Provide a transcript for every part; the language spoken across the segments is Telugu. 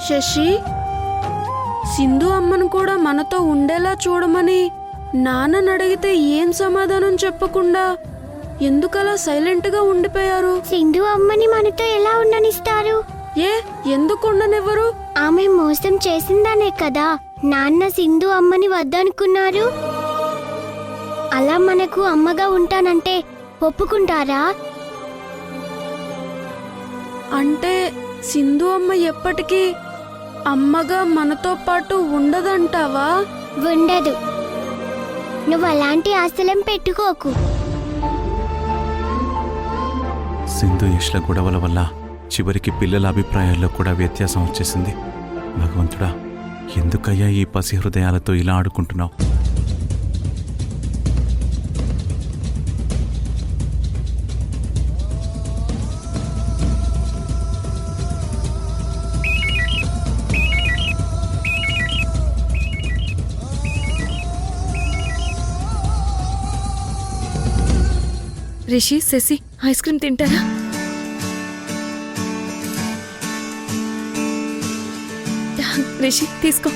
శశి, సింధు అమ్మను కూడా మనతో ఉండేలా చూడమని నాన్నని అడిగితే ఏం సమాధానం చెప్పకుండా ఎందుకలా సైలెంట్గా ఉండిపోయారు? సింధు అమ్మని మనతో ఎలా ఉండనిస్తారు? ఎందుకు ఉండనివ్వరు? ఆమె మోసం చేసిందనే కదా నాన్న సింధు అమ్మని వద్దనుకున్నారు. అలా మనకు అమ్మగా ఉంటానంటే ఒప్పుకుంటారా? అంటే సింధు అమ్మ ఎప్పటికీ అమ్మగా మనతో పాటు ఉండదంటావా? ఉండదు. నువ్వు అలాంటి ఆశలం పెట్టుకోకు. సింధు యష్ల గొడవల వల్ల చివరికి పిల్లల అభిప్రాయాల్లో కూడా వ్యత్యాసం వచ్చేసింది. భగవంతుడా, ఎందుకయ్యా ఈ పసి హృదయాలతో ఇలా ఆడుకుంటున్నావు? రిషి, శశి, ఐస్ క్రీమ్ తింటారా? రిషి, తీసుకో.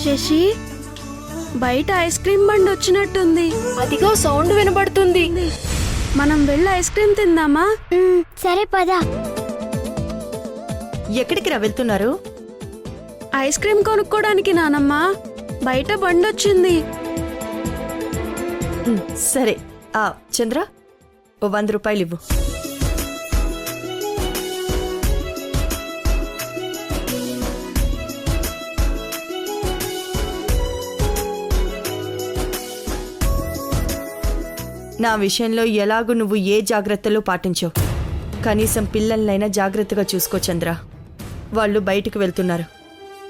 శశి, బయట ఐస్ క్రీమ్ బండి వచ్చినట్టుంది. అదిగో సౌండ్ వినబడుతుంది. మనం వెళ్ళి ఐస్ క్రీమ్ తిందామా? సరే పదా. ఎక్కడికి రా వెళ్తున్నారు? ఐస్ క్రీమ్ కొనుక్కోడానికి నానమ్మ. బయట బండి వచ్చింది. సరే. చంద్ర, ఓ 100 రూపాయలు ఇవ్వు. నా విషయంలో ఎలాగూ నువ్వు ఏ జాగ్రత్తలు పాటించవు. కనీసం పిల్లలనైనా జాగ్రత్తగా చూసుకో చంద్ర. వాళ్ళు బయటికి వెళ్తున్నారు,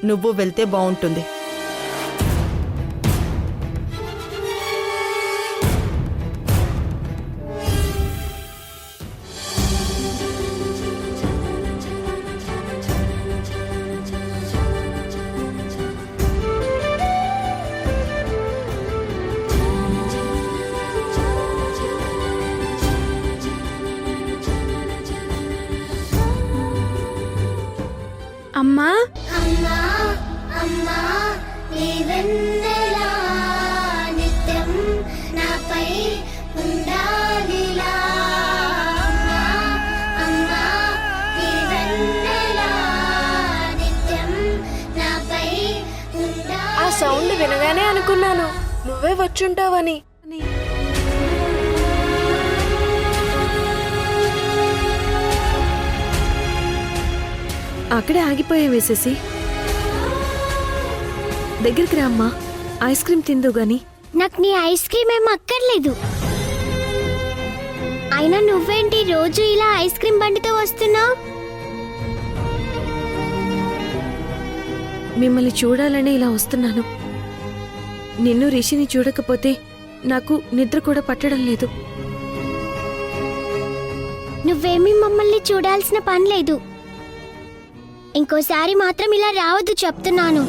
నువ్వు వెళ్తే బాగుంటుంది. అమ్మా, అమ్మా అమ్మా నీవెన్నెలా నిత్యం నాపై ఉండాలిలా. అమ్మా అమ్మా నీవెన్నెలా నిత్యం నాపై ఉండాలి. ఆ సౌండ్ వినగానే అనుకున్నాను నువ్వే వచ్చుంటావని. అక్కడే ఆగిపోయే వేసేసి దగ్గరికి రా అమ్మా, ఐస్ క్రీమ్ తిందు గాని. నాకు నీ ఐస్ క్రీమ్ ఏం అక్కర్లేదు. అయినా నువ్వేంటి రోజు ఇలా ఐస్ క్రీమ్ బండితో వస్తున్నావు? మిమ్మల్ని చూడాలని ఇలా వస్తున్నాను. నిన్ను రిషిని చూడకపోతే నాకు నిద్ర కూడా పట్టడం లేదు. నువ్వేమీ మమ్మల్ని చూడాల్సిన పని లేదు. ఇంకోసారి మాత్రం ఇలా రావద్దు చెప్తున్నాను.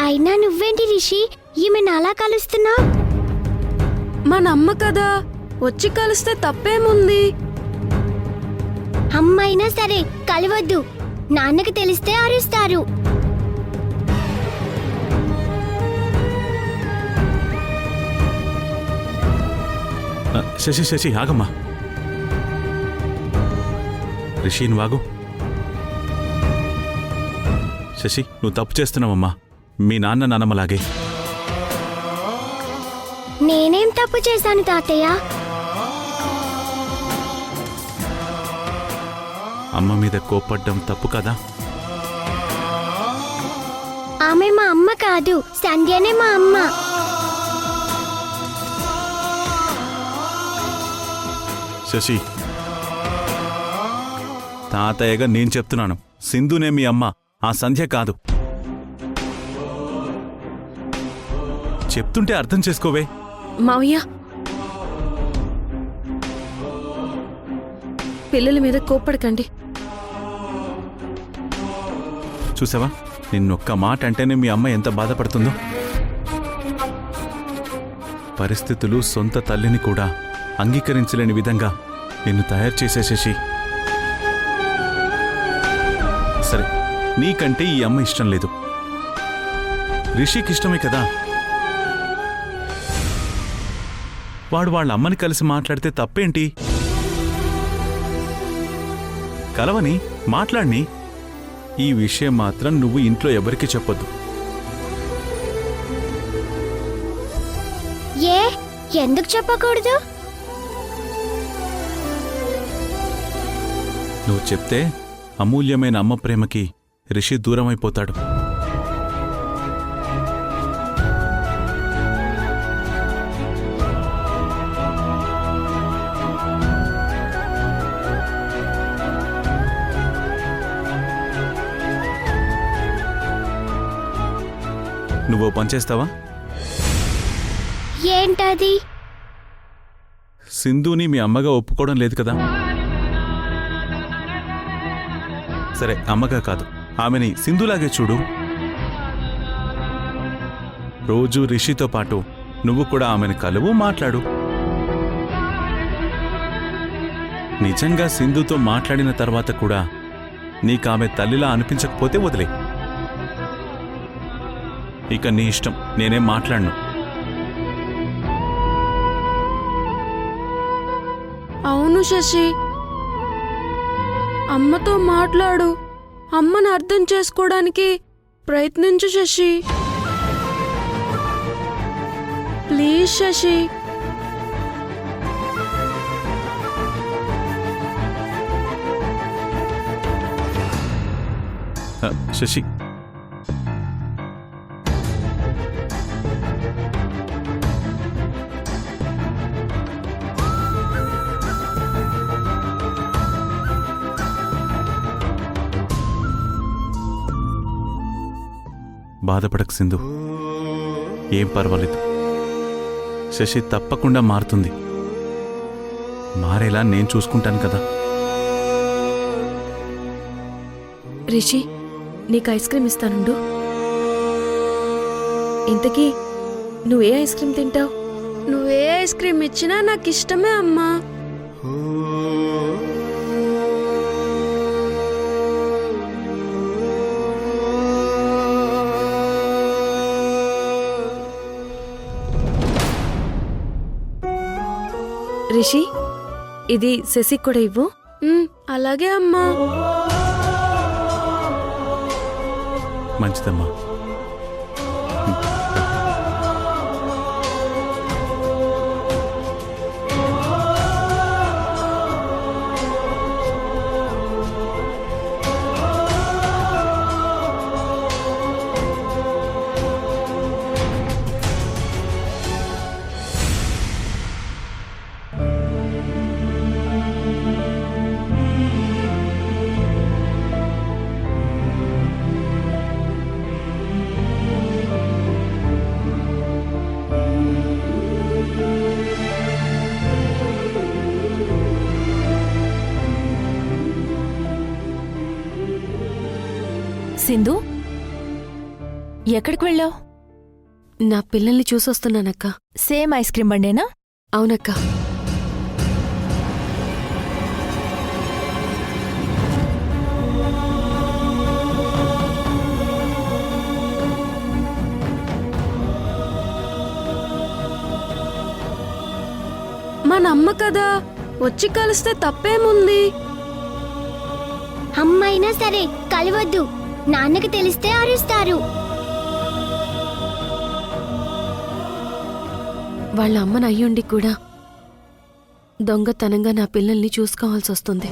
అయినా నువ్వేంటి రిషి ఈమెను అలా కలుస్తున్నావు? మన అమ్మ కదా, వచ్చి కలిస్తే తప్పేముంది? అమ్మైనా సరే కలవద్దు. నాన్నకి తెలిస్తే అరుస్తారు. శశి శశి, ఆగమ్మా. రిషి, నువ్వు ఆగు. శశి, నువ్వు తప్పు చేస్తున్నావమ్మా. మీ నాన్న నాన్నమ్మలాగే. నేనేం తప్పు చేశాను తాతయ్య? అమ్మ మీద కోప్పడ్డం తప్పు కదా? ఆమె మా అమ్మ కాదు, సంధ్యనే మా అమ్మ. శశి, తాతయ్యగా నేను చెప్తున్నాను, సింధునే మీ అమ్మ, ఆ సంధ్య కాదు. చెప్తుంటే అర్థం చేసుకోవే. మావయ్య, పిల్లల మీద కోప్పడకండి. చూసావా, నిన్నొక్క మాట అంటేనే మీ అమ్మ ఎంత బాధపడుతుందో. పరిస్థితులు సొంత తల్లిని కూడా అంగీకరించలేని విధంగా నిన్ను తయారు చేసే శశి. సరే, నీకంటే ఈ అమ్మ ఇష్టం లేదు, రిషికి ఇష్టమే కదా. వాడు వాళ్ళ అమ్మని కలిసి మాట్లాడితే తప్పేంటి? కలవని, మాట్లాడిని. ఈ విషయం మాత్రం నువ్వు ఇంట్లో ఎవరికీ చెప్పొద్దు. ఏ ఎందుకు చెప్పకూడదు? నువ్వు చెప్తే అమూల్యమైన అమ్మ ప్రేమకి రిషి దూరమైపోతాడు. నువ్వు పనిచేస్తావా? ఏంటది? సింధుని మీ అమ్మగా ఒప్పుకోవడం లేదు కదా. సరే, అమ్మగా కాదు, ఆమెని సింధులాగే చూడు. రోజు రిషితో పాటు నువ్వు కూడా ఆమెను కలువు, మాట్లాడు. నిజంగా సింధుతో మాట్లాడిన తర్వాత కూడా నీకామె తల్లిలా అనిపించకపోతే వదిలే. ఇక నీ ఇష్టం, నేనేం మాట్లాడను. అవును శశి, అమ్మతో మాట్లాడు. అమ్మని అర్థం చేసుకోవడానికి ప్రయత్నించు శశి. ప్లీజ్ శశి. శశి, బాధపడకు సింధు, ఏం పర్వాలేదు. శశి తప్పకుండా మారుతుంది. మారేలా నేను చూసుకుంటాను కదా. రిషి, నీకు ఐస్ క్రీమ్ ఇస్తానుండు. ఇంతకీ నువ్వే ఐస్ క్రీమ్ తింటావు? నువ్వే ఐస్ క్రీమ్ ఇచ్చినా నాకు ఇష్టమే అమ్మా. రిషి, ఇది శశికి కూడా ఇవ్వు. అలాగే అమ్మా. మంచిదమ్మా. సింధు, ఎక్కడికి వెళ్ళావు? నా పిల్లల్ని చూసొస్తున్నానక్క. సేమ్ ఐస్ క్రీమ్ బండేనా? అవునక్క. మన అమ్మ కదా, వచ్చి కలిస్తే తప్పేముంది? అమ్మైనా సరే కలవద్దు, నాన్నకి తెలిస్తే అరుస్తారు. వాళ్ళ అమ్మని అయ్యుండి కూడా దొంగతనంగా నా పిల్లల్ని చూసుకోవాల్సి వస్తుంది.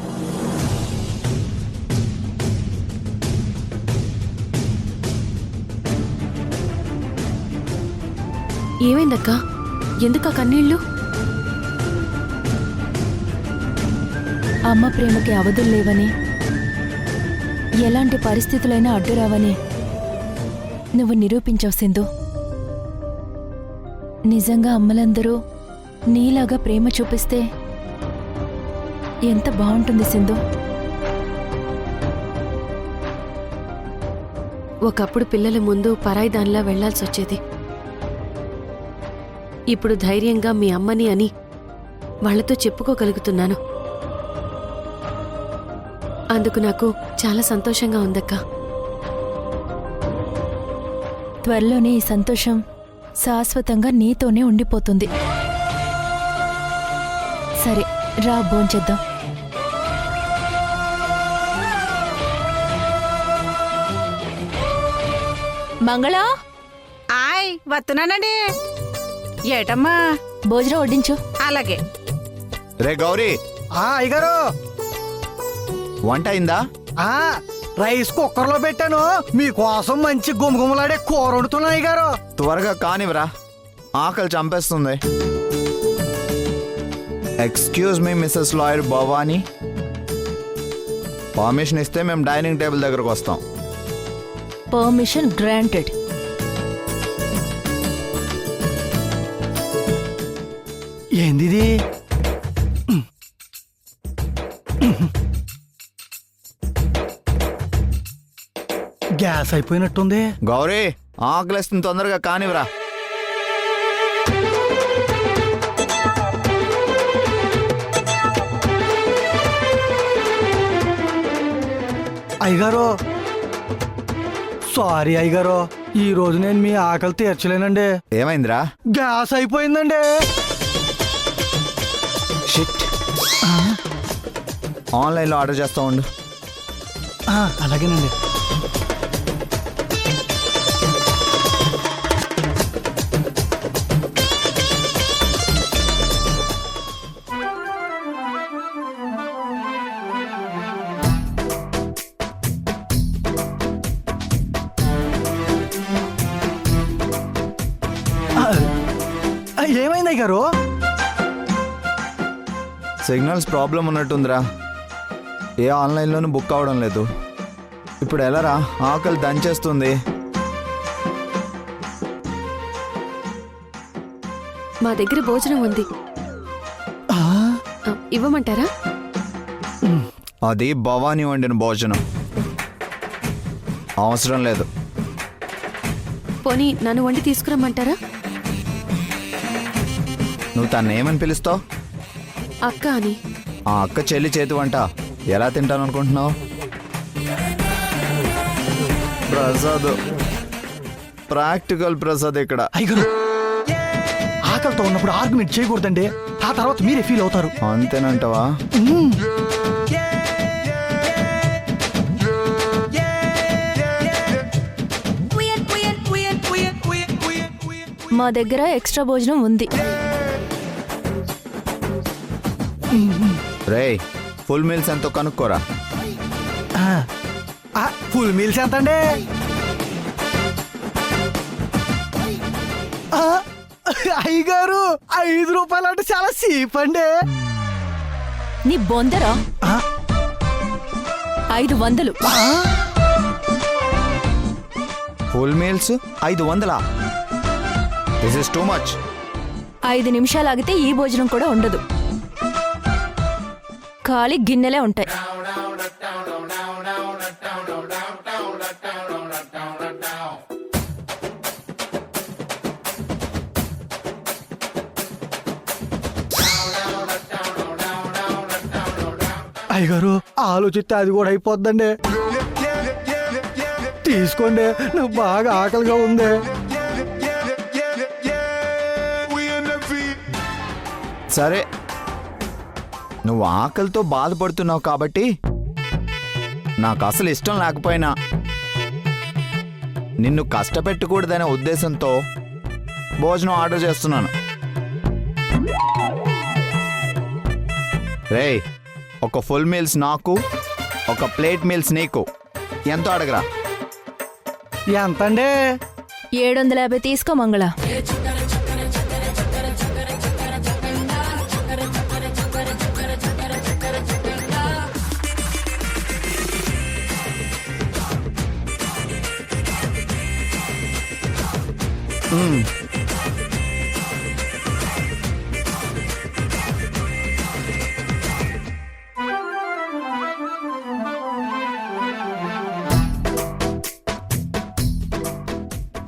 ఏమైందక్క? ఎందుకు ఆ కన్నీళ్ళు? అమ్మ ప్రేమకి అవధులు లేవని, ఎలాంటి పరిస్థితులైనా అడ్డురావని నువ్వు నిరూపించావు సింధు. నిజంగా అమ్మలందరూ నీలాగా ప్రేమ చూపిస్తే ఎంత బాగుంటుంది సింధు. ఒకప్పుడు పిల్లల ముందు పరాయి దానిలా వెళ్లాల్సి వచ్చేది. ఇప్పుడు ధైర్యంగా మీ అమ్మని అని వాళ్లతో చెప్పుకోగలుగుతున్నాను. అందుకు నాకు చాలా సంతోషంగా ఉందక్కా. త్వరలోనే ఈ సంతోషం శాశ్వతంగా నీతోనే ఉండిపోతుంది. సరే రా భోంచేద్దాం. మంగళ ఆయ్ వస్తున్నానండి. ఏటమ్మా? భోజనం వడ్డించు. అలాగే. రే గౌరీ, అయ్యగారు వంట అయిందా? రైస్ కుక్కర్లో పెట్టాను. మీకోసం మంచి గుమగుమలాడే కూర వండుతున్నా అయ్యగారు. త్వరగా కానివరా, ఆకలి చంపేస్తుంది. Excuse me Mrs lawyer Bhavani, permission ఇస్తే మేము డైనింగ్ టేబుల్ దగ్గరకు వస్తాం. Permission granted. ఏంది ఇది? గ్యాస్ అయిపోయినట్టుంది. గౌరీ, ఆకలిస్తుంది, తొందరగా కానివరా. అయ్యగారు సారీ అయ్యగారు, ఈ రోజు నేను మీ ఆకలి తీర్చలేనండి. ఏమైందిరా? గ్యాస్ అయిపోయిందండి. షిట్. ఆన్లైన్లో ఆర్డర్ చేస్తా ఉండు. అలాగేనండి. ఏమైంది అయ్యగారు? సిగ్నల్స్ ప్రాబ్లం ఉన్నట్టుందిరా. ఏ ఆన్లైన్లోనూ బుక్ అవడం లేదు. ఇప్పుడు ఎలారా? ఆకలి దంచేస్తుంది. మా దగ్గర భోజనం ఉంది, ఇవ్వమంటారా? అది భవానీ వండిన భోజనం, అవసరం లేదు. పోనీ నన్ను వండి తీసుకురమ్మంటారా? నువ్వు తను ఏమని పిలుస్తావు? అక్క అని. ఆ అక్క చెల్లి చేతి వంట ఎలా తింటాను అనుకుంటున్నావు? ప్రసాద్, ప్రాక్టికల్ ప్రసాద్ ఇక్కడ. అయ్యగారు ఆకలితో ఉన్నప్పుడు ఆర్గ్యుమెంట్ చేయకూడదండి, ఆ తర్వాత మీరే ఫీల్ అవుతారు. అంతేనంటావా? మా దగ్గర ఎక్స్ట్రా భోజనం ఉంది. రేయ్, ఫుల్ మీల్స్ ఎంతో కనుక్కోరా. ఫుల్ మీల్స్ ఎంత అండి? అయ్యగారు 5 రూపాయలు అంటే చాలా చీప్ అండి. నీ బొందరా? 500. Full meals 500? This is too much. 5 నిమిషాలు ఆగితే ఈ భోజనం కూడా ఉండదు, ఖాళీ గిన్నెలే ఉంటాయి. అయ్యగారు ఆలోచిస్తే అది కూడా అయిపోద్దండి. తీసుకోండి, నాకు బాగా ఆకలిగా ఉంది. సరే, నువ్వు ఆకలితో బాధపడుతున్నావు కాబట్టి నాకు అసలు ఇష్టం లేకపోయినా నిన్ను కష్టపెట్టకూడదనే ఉద్దేశంతో భోజనం ఆర్డర్ చేస్తున్నాను. రేయ్, ఒక ఫుల్ మీల్స్ నాకు, ఒక ప్లేట్ మీల్స్ నీకు. ఎంతో అడగరా? ఎంతండి? 750 తీసుకో మంగళ.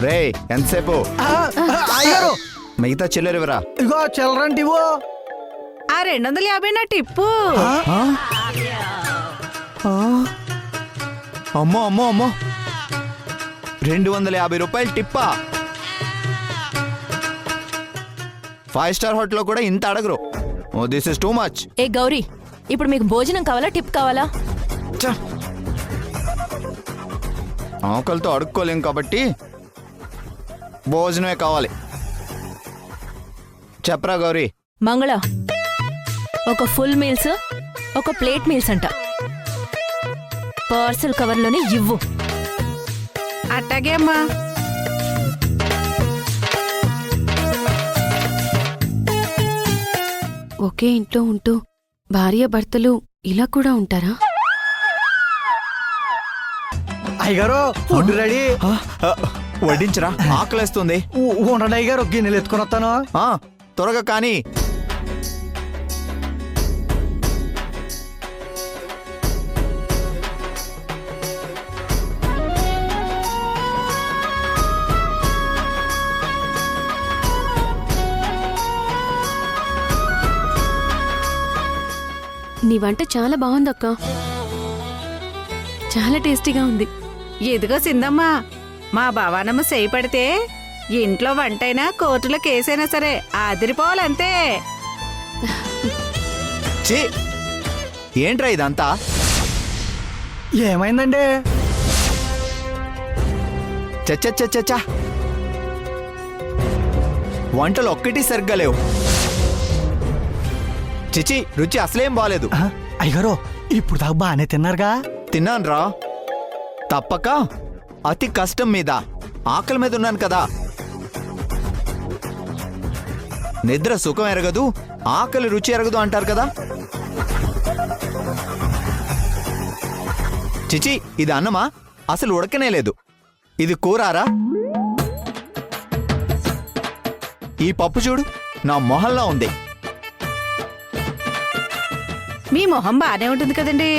రే ఎంతసేపు అయ్యారు మిగతా చిల్లరివరా. ఇగో చిల్లరంటివో. ఆ 250 నా టిప్పు. అమ్మో అమ్మో అమ్మో, 250 రూపాయలు టిప్పా? 5 స్టార్ హోటల్లో కూడా ఇంత అడగరు. This is too much. ఏ గౌరీ, ఇప్పుడు మీకు భోజనం కావాలా టిప్ కావాలా? ఆకలితో అడుక్కోలేం కాబట్టి భోజనమే కావాలి. చెప్పరా గౌరీ. మంగళ, ఒక ఫుల్ మీల్స్, ఒక ప్లేట్ మీల్స్ అంట. పార్సల్ కవర్లోనే ఇవ్వు. అట్టాగే అమ్మా. ఒకే ఇంట్లో ఉంటూ భార్య భర్తలు ఇలా కూడా ఉంటారా? అయ్యగారు ఫుడ్ రెడీ. వడ్డించరా, ఆకలేస్తుంది. ఉండండి అయ్యగారు, గిన్నెలు ఎత్తుకొని వస్తాను. త్వరగా కానీ. నీ వంట చాలా బాగుందక్క. చాలా టేస్టీగా ఉంది. ఎదుగో సిందమ్మా, మా భవానమ్మ చేయి పడితే ఇంట్లో వంటైనా కోర్టులో కేసైనా సరే ఆదిరిపోవాలంతే. ఛీ, ఏంట్రా ఇదంతా? ఏమైందండి? చచ్చచ్చచ్చచ్చా, వంటలు ఒక్కటి సరిగ్గా లేవు. చిచి, రుచి అసలేం బాలేదు. అయ్యగారు ఇప్పుడు దాకా బాగానే తిన్నారుగా? తిన్నాన్రా, తప్పక అతి కష్టం మీద ఆకలి మీద ఉన్నాను కదా. నిద్ర సుఖం ఎరగదు, ఆకలి రుచి ఎరగదు అంటారు కదా. చిచి, ఇది అన్నమా? అసలు ఉడకనే లేదు. ఇది కూరారా? ఈ పప్పు చూడు, నా మొహంలా ఉంది. మీ మొహం బానే ఉంటుంది కదండి.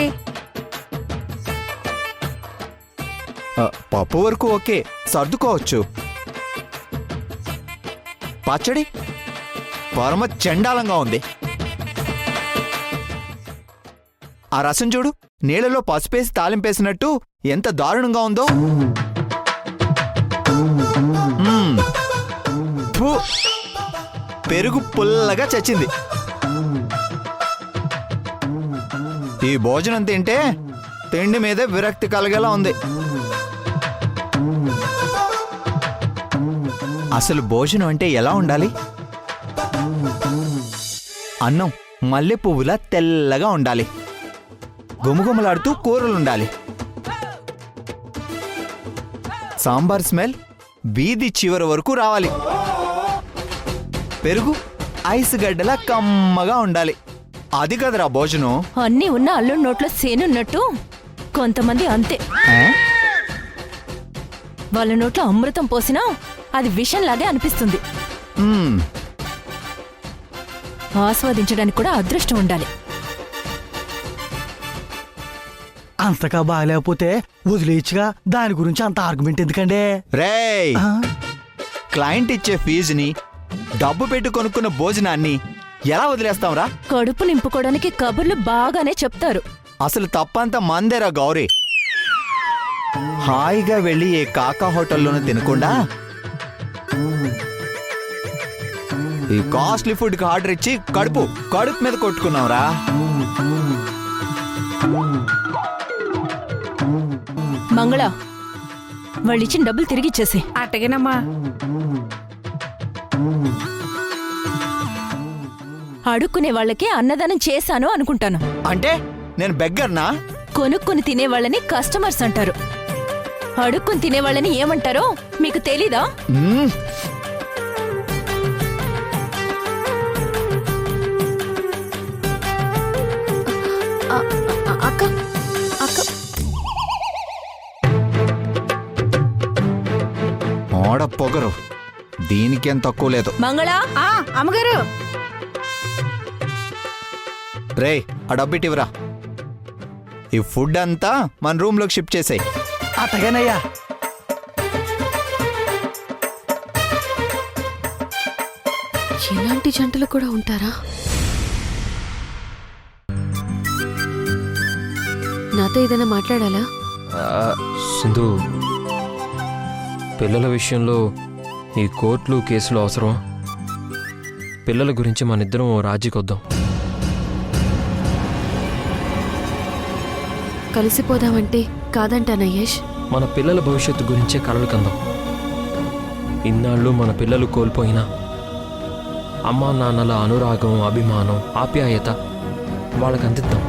పప్పు వరకు ఓకే, సర్దుకోవచ్చు. పచ్చడి పరమ చండాలంగా ఉంది. ఆ రసం చూడు, నీళ్ళలో పసుపేసి తాలింపేసినట్టు ఎంత దారుణంగా ఉందో. ఫు, పెరుగు పుల్లగా చచ్చింది. ఈ భోజనం తింటే తిండి మీదే విరక్తి కలిగేలా ఉంది. అసలు భోజనం అంటే ఎలా ఉండాలి? అన్నం మల్లె పువ్వులా తెల్లగా ఉండాలి. గుమగుమలాడుతూ కూరలుండాలి. సాంబార్ స్మెల్ వీధి చివరి వరకు రావాలి. పెరుగు ఐస్ గడ్డలా కమ్మగా ఉండాలి. అది కదరా భోజనం. అన్నీ ఉన్న అల్లుడి నోట్లో సేనున్నట్టు కొంతమంది అంతే. వాళ్ళ నోట్లో అమృతం పోసినా అది విషంలాగే అనిపిస్తుంది. ఆస్వాదించడానికి కూడా అదృష్టం ఉండాలి. అంతగా బాగాలేకపోతే వదిలేయచ్చుగా, దాని గురించి అంత ఆర్గ్యుమెంట్ ఎందుకండి? రేయ్, క్లయింట్ ఇచ్చే ఫీజుని డబ్బు పెట్టి కొనుక్కున్న భోజనాన్ని ఎలా వదిలేస్తాంరా? కడుపు నింపుకోవడానికి కబుర్లు బాగానే చెప్తారు. అసలు తప్పంతా మందేరా గౌరీ. హాయిగా వెళ్ళి ఏ కాకా హోటల్లోనూ తినకుండా ఈ కాస్ట్లీ ఫుడ్ కి ఆర్డర్ ఇచ్చి కడుపు మీద కొట్టుకున్నావురా. మంగళ, వాళ్ళు ఇచ్చిన డబ్బులు తిరిగిచ్చేసి. అట్టగేనమ్మా. అడుక్కునే వాళ్ళకి అన్నదానం చేశాను అనుకుంటాను. అంటే నేను బెగ్గర్నా? కొనుక్కుని తినేవాళ్ళని కస్టమర్స్ అంటారు. అడుక్కుని తినేవాళ్ళని ఏమంటారో మీకు తెలీదా? అక్క అక్క ఆడ పొగరు దీనికేం తక్కువ లేదు. మంగళ, అమ్మగారు, రే ఆ డబ్బిటివరా. ఈ ఫుడ్ అంతా మన రూమ్ లోకి షిఫ్ట్ చేసాయి. అట్టగానయ్యా. ఇలాంటి జంటలు కూడా ఉంటారా? నాతో ఏదైనా మాట్లాడాలా? సింధు, పిల్లల విషయంలో ఈ కోర్టులు కేసులు అవసరమా? పిల్లల గురించి మనిద్దరం ఓ రాజీకొద్దాం. కలిసిపోదామంటే కాదంటానా యష్? మన పిల్లల భవిష్యత్తు గురించే కలలు కందాం. ఇన్నాళ్ళు మన పిల్లలు కోల్పోయినా అమ్మా నాన్నల అనురాగం, అభిమానం, ఆప్యాయత వాళ్ళకి అందిద్దాం.